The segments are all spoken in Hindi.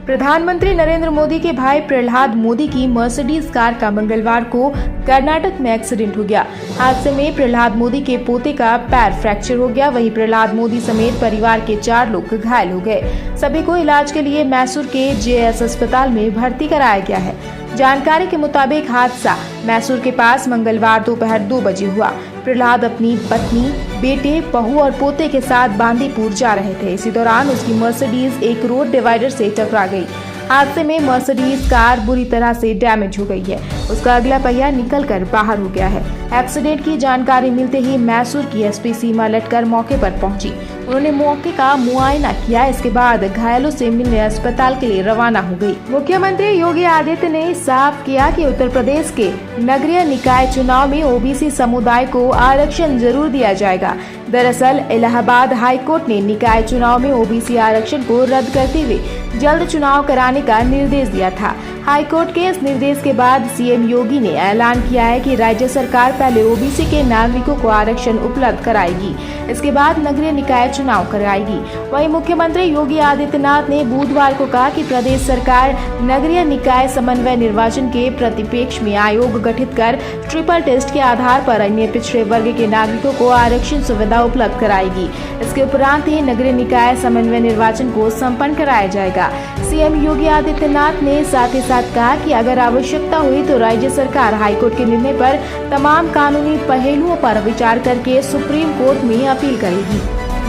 प्रधानमंत्री नरेंद्र मोदी के भाई प्रहलाद मोदी की मर्सिडीज कार का मंगलवार को कर्नाटक में एक्सीडेंट हो गया। हादसे में प्रहलाद मोदी के पोते का पैर फ्रैक्चर हो गया। वहीं प्रहलाद मोदी समेत परिवार के 4 लोग घायल हो गए। सभी को इलाज के लिए मैसूर के जेएस अस्पताल में भर्ती कराया गया है। जानकारी के मुताबिक हादसा मैसूर के पास मंगलवार दोपहर 2 बजे हुआ। प्रहलाद अपनी पत्नी, बेटे, बहू और पोते के साथ बांदीपुर जा रहे थे। इसी दौरान उसकी मर्सिडीज एक रोड डिवाइडर से टकरा गई। हादसे में मर्सिडीज कार बुरी तरह से डैमेज हो गई है। उसका अगला पहिया निकलकर बाहर हो गया है। एक्सीडेंट की जानकारी मिलते ही मैसूर की एसपी सीमा लटकर मौके पर पहुंची। उन्होंने मौके का मुआयना किया। इसके बाद घायलों से मिलने अस्पताल के लिए रवाना हो गई। मुख्यमंत्री योगी आदित्यनाथ ने साफ किया कि उत्तर प्रदेश के नगरीय निकाय चुनाव में ओबीसी समुदाय को आरक्षण जरूर दिया जाएगा। दरअसल इलाहाबाद हाईकोर्ट ने निकाय चुनाव में ओबीसी आरक्षण को रद्द करते हुए जल्द चुनाव कराने का निर्देश दिया था। हाईकोर्ट के इस निर्देश के बाद सीएम योगी ने ऐलान किया है कि राज्य सरकार पहले ओबीसी के नागरिकों को आरक्षण उपलब्ध कराएगी, इसके बाद नगरीय निकाय चुनाव कराएगी। वहीं मुख्यमंत्री योगी आदित्यनाथ ने बुधवार को कहा कि प्रदेश सरकार नगरीय निकाय समन्वय निर्वाचन के प्रतिपेक्ष में आयोग गठित कर ट्रिपल टेस्ट के आधार पर अन्य पिछड़े वर्ग के नागरिकों को आरक्षण सुविधा उपलब्ध कराएगी। इसके उपरांत ही नगरीय निकाय समन्वय निर्वाचन को संपन्न कराया जाएगा। सीएम योगी आदित्यनाथ ने साथ ही साथ कहा कि अगर आवश्यकता हुई तो राज्य सरकार हाईकोर्ट के निर्णय पर तमाम कानूनी पहलुओं पर विचार करके सुप्रीम कोर्ट में अपील करेगी।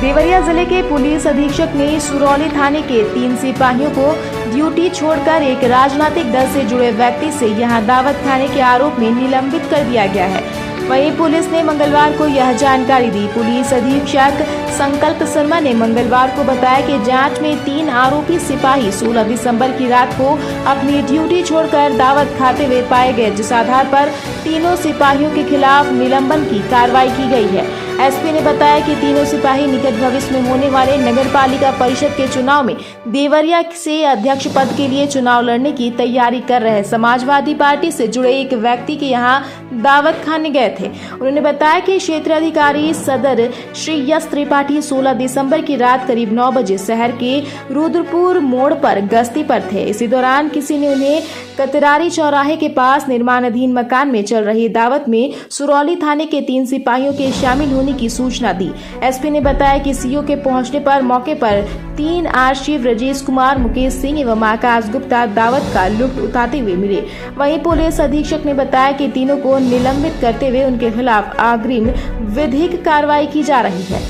देवरिया जिले के पुलिस अधीक्षक ने सुरौली थाने के 3 सिपाहियों को ड्यूटी छोड़कर एक राजनीतिक दल से जुड़े व्यक्ति से यहां दावत खाने के आरोप में निलंबित कर दिया गया है। वहीं पुलिस ने मंगलवार को यह जानकारी दी। पुलिस अधीक्षक संकल्प शर्मा ने मंगलवार को बताया कि जांच में 3 आरोपी सिपाही 16 दिसंबर की रात को अपनी ड्यूटी छोड़कर दावत खाते हुए पाए गए, जिस आधार पर तीनों सिपाहियों के खिलाफ निलंबन की कार्रवाई की गई है। एसपी ने बताया कि तीनों सिपाही निकट भविष्य में होने वाले नगर पालिका परिषद के चुनाव में देवरिया से अध्यक्ष पद के लिए चुनाव लड़ने की तैयारी कर रहे समाजवादी पार्टी से जुड़े एक व्यक्ति के यहां दावत खाने गए थे। उन्होंने बताया कि क्षेत्र अधिकारी सदर श्री यश त्रिपाठी 16 दिसंबर की रात करीब 9 बजे शहर के रुद्रपुर मोड़ पर गश्ती पर थे। इसी दौरान किसी ने उन्हें कतरारी चौराहे के पास निर्माणाधीन मकान में चल रही दावत में सुरौली थाने के 3 सिपाहियों के शामिल होने की सूचना दी। एसपी ने बताया कि सीओ के पहुंचने पर मौके पर 3 आरक्षी राजेश कुमार, मुकेश सिंह एवं आकाश गुप्ता दावत का लुत्फ उठाते हुए मिले। वहीं पुलिस अधीक्षक ने बताया कि तीनों को निलंबित करते हुए उनके खिलाफ अग्रिम विधिक कार्रवाई की जा रही है।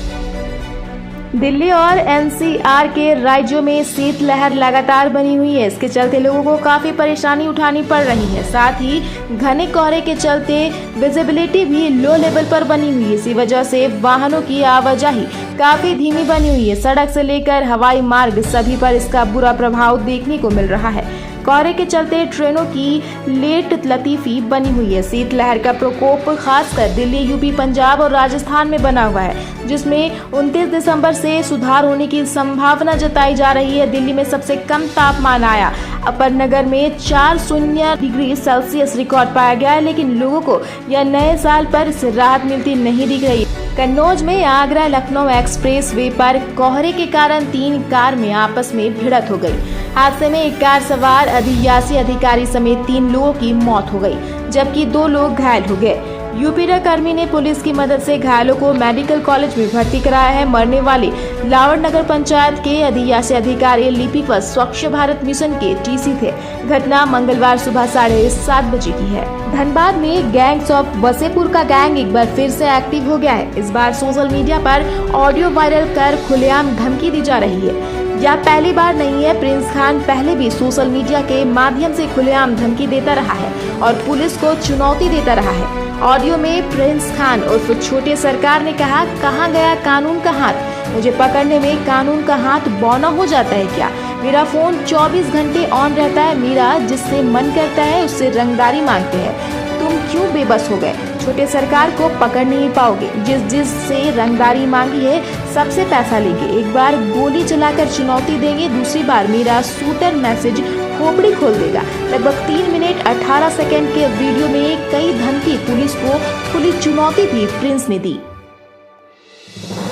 दिल्ली और एनसीआर के राज्यों में शीतलहर लगातार बनी हुई है। इसके चलते लोगों को काफी परेशानी उठानी पड़ रही है। साथ ही घने कोहरे के चलते विजिबिलिटी भी लो लेवल पर बनी हुई है। इसी वजह से वाहनों की आवाजाही काफी धीमी बनी हुई है। सड़क से लेकर हवाई मार्ग सभी पर इसका बुरा प्रभाव देखने को मिल रहा है। कोहरे के चलते ट्रेनों की लेट लतीफी बनी हुई है। शीतलहर का प्रकोप खासकर दिल्ली, यूपी, पंजाब और राजस्थान में बना हुआ है, जिसमें 29 दिसंबर से सुधार होने की संभावना जताई जा रही है। दिल्ली में सबसे कम तापमान आया अपर नगर में 4 डिग्री सेल्सियस रिकॉर्ड पाया गया है, लेकिन लोगों को यह नए साल पर इससे राहत मिलती नहीं दिख रही। कन्नौज में आगरा लखनऊ एक्सप्रेस वे पर कोहरे के कारण 3 कार में आपस में भिड़ंत हो गई। हादसे में एक कार सवार अधियासी अधिकारी समेत 3 लोगों की मौत हो गई, जबकि 2 लोग घायल हो गए। यूपीडा कर्मी ने पुलिस की मदद से घायलों को मेडिकल कॉलेज में भर्ती कराया है। मरने वाले लावड़ नगर पंचायत के अधियासी अधिकारी लिपिक व स्वच्छ भारत मिशन के टीसी थे। घटना मंगलवार सुबह 7:30 बजे की है। धनबाद में गैंग्स ऑफ वसेपुर का गैंग एक बार फिर से एक्टिव हो गया है। इस बार सोशल मीडिया पर ऑडियो वायरल कर खुलेआम धमकी दी जा रही है। यह पहली बार नहीं है। प्रिंस खान पहले भी सोशल मीडिया के माध्यम से खुलेआम धमकी देता रहा है और पुलिस को चुनौती देता रहा है। ऑडियो में प्रिंस खान उर्फ छोटे सरकार ने कहा, कहाँ गया कानून का हाथ? मुझे पकड़ने में कानून का हाथ बौना हो जाता है क्या? मेरा फोन 24 घंटे ऑन रहता है। मेरा जिससे मन करता है उससे रंगदारी मांगते हैं। तुम क्यों बेबस हो गए? छोटे सरकार को पकड़ नहीं पाओगे। जिस से रंगदारी मांगी है सबसे पैसा लेंगे। एक बार गोली चलाकर चुनौती देंगे, दूसरी बार मेरा शूटर मैसेज खोपड़ी खोल देगा। लगभग 3 मिनट 18 सेकंड के वीडियो में कई धमकी पुलिस को खुली चुनौती भी प्रिंस ने दी।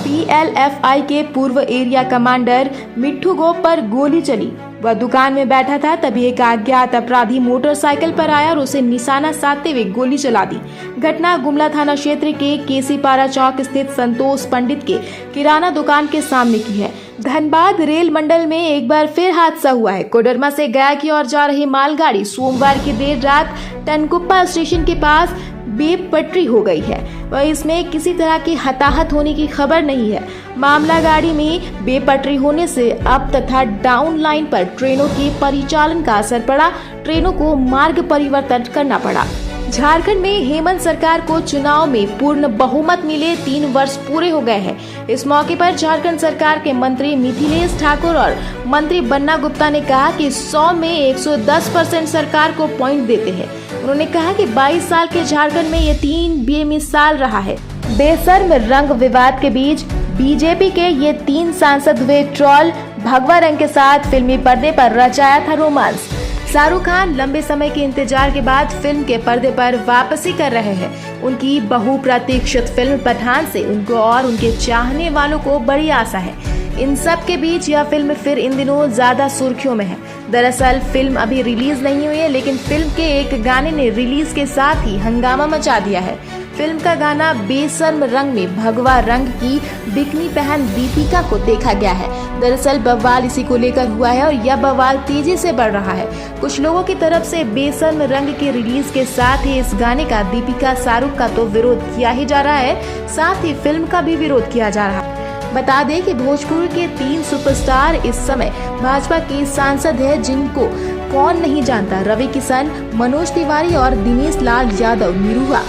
पीएलएफआई के पूर्व एरिया कमांडर मिट्ठू गोप पर गोली चली। वह दुकान में बैठा था, तभी एक अज्ञात अपराधी मोटरसाइकिल पर आया और उसे निशाना साधते हुए गोली चला दी। घटना गुमला थाना क्षेत्र के केसीपारा चौक स्थित संतोष पंडित के किराना दुकान के सामने की है। धनबाद रेल मंडल में एक बार फिर हादसा हुआ है। कोडरमा से गया की ओर जा रही मालगाड़ी सोमवार की देर रात टनकुप्पा स्टेशन के पास बेपटरी हो गई है। वह इसमें किसी तरह की हताहत होने की खबर नहीं है। मामला गाड़ी में बेपटरी होने से अप तथा डाउन लाइन पर ट्रेनों के परिचालन का असर पड़ा। ट्रेनों को मार्ग परिवर्तन करना पड़ा। झारखंड में हेमंत सरकार को चुनाव में पूर्ण बहुमत मिले 3 वर्ष पूरे हो गए हैं। इस मौके पर झारखंड सरकार के मंत्री मिथिलेश ठाकुर और मंत्री बन्ना गुप्ता ने कहा कि 100 में 110% सरकार को पॉइंट देते हैं। उन्होंने कहा कि 22 साल के झारखंड में ये 3 बेमिसाल रहा है। बेशर्म रंग विवाद के बीच बीजेपी के ये 3 सांसद हुए ट्रॉल। भगवा रंग के साथ फिल्मी पर्दे पर रचाया था रोमांस। शाहरुख खान लंबे समय के इंतजार के बाद फिल्म के पर्दे पर वापसी कर रहे हैं। उनकी बहुप्रतीक्षित फिल्म पठान से उनको और उनके चाहने वालों को बड़ी आशा है। इन सब के बीच यह फिल्म फिर इन दिनों ज्यादा सुर्खियों में है। दरअसल फिल्म अभी रिलीज नहीं हुई है, लेकिन फिल्म के एक गाने ने रिलीज के साथ ही हंगामा मचा दिया है। फिल्म का गाना बेशर्म रंग में भगवा रंग की बिकनी पहन दीपिका को देखा गया है। दरअसल बवाल इसी को लेकर हुआ है और यह बवाल तेजी से बढ़ रहा है। कुछ लोगों की तरफ से बेशर्म रंग के रिलीज के साथ ही इस गाने का दीपिका शाहरुख का तो विरोध किया ही जा रहा है, साथ ही फिल्म का भी विरोध किया जा रहा है। बता दें कि भोजपुर के 3 सुपरस्टार इस समय भाजपा के सांसद हैं, जिनको कौन नहीं जानता। रवि किशन, मनोज तिवारी और दिनेश लाल यादव निरुआ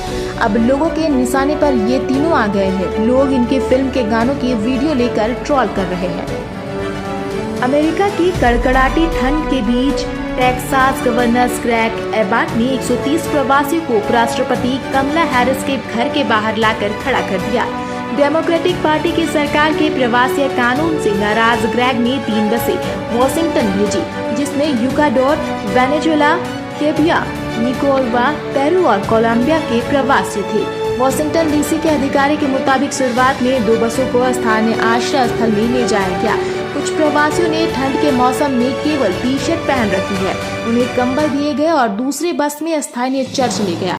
अब लोगों के निशाने पर ये तीनों आ गए हैं। लोग इनके फिल्म के गानों की वीडियो लेकर ट्रोल कर रहे हैं। अमेरिका की कड़कड़ाती ठंड के बीच टेक्सास गवर्नर ग्रेग एबॉट ने 130 प्रवासियों को उपराष्ट्रपति कमला हैरिस के घर के बाहर लाकर खड़ा कर दिया। डेमोक्रेटिक पार्टी की सरकार के प्रवासी कानून से नाराज ग्रेग ने 3 बसें वॉशिंगटन भेजी, जिसमें यूकाडोर, वेनेजुएला, केबिया, निकोलवा, पेरू और कोलंबिया के प्रवासी थे। वॉशिंगटन डीसी के अधिकारी के मुताबिक शुरुआत में 2 बसों को स्थानीय आश्रय स्थल में ले जाया गया। कुछ प्रवासियों ने ठंड के मौसम में केवल टी-शर्ट पहन रखी है। उन्हें कंबल दिए गए और दूसरे बस में स्थानीय चर्च ले गया।